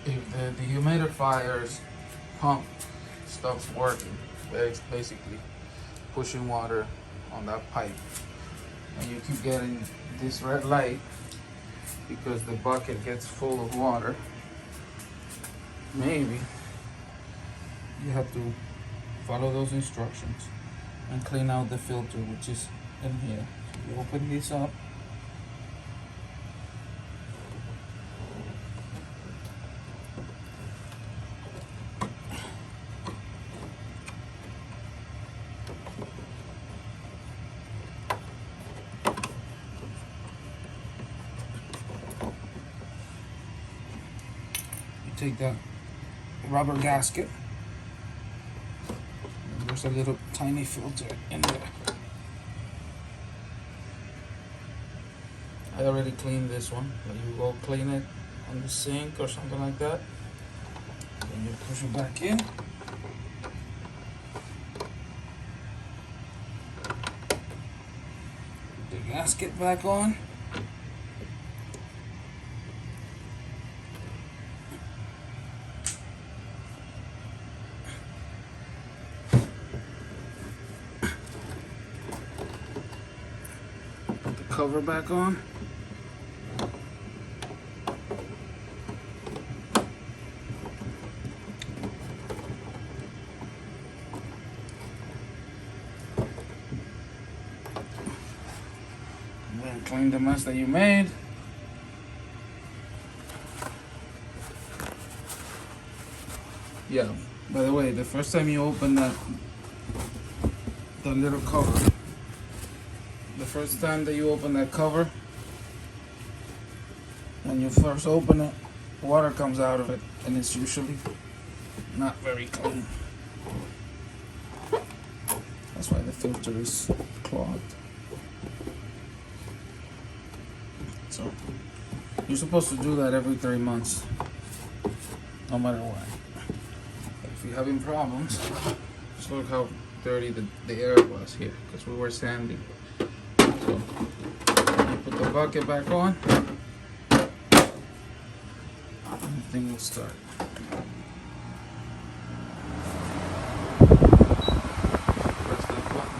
If the dehumidifier's pump stops working, it's basically pushing water on that pipe, and you keep getting this red light because the bucket gets full of water, maybe you have to follow those instructions and clean out the filter, which is in here. So you open this up, you take that rubber gasket, and there's a little tiny filter in there. I already cleaned this one, but you go clean it on the sink or something like that. Then you push it back in. Put the gasket back on. Put the cover back on. Clean the mess that you made. Yeah, by the way, the first time you open that little cover, the first time that you open that cover, when you first open it, water comes out of it, and it's usually not very clean. That's why the filter is clogged. So you're supposed to do that every 3 months, no matter what. But if you're having problems, just look how dirty the air was here, because we were sanding. So you put the bucket back on, and the thing will start. Press that button.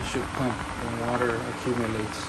It should pump when water accumulates.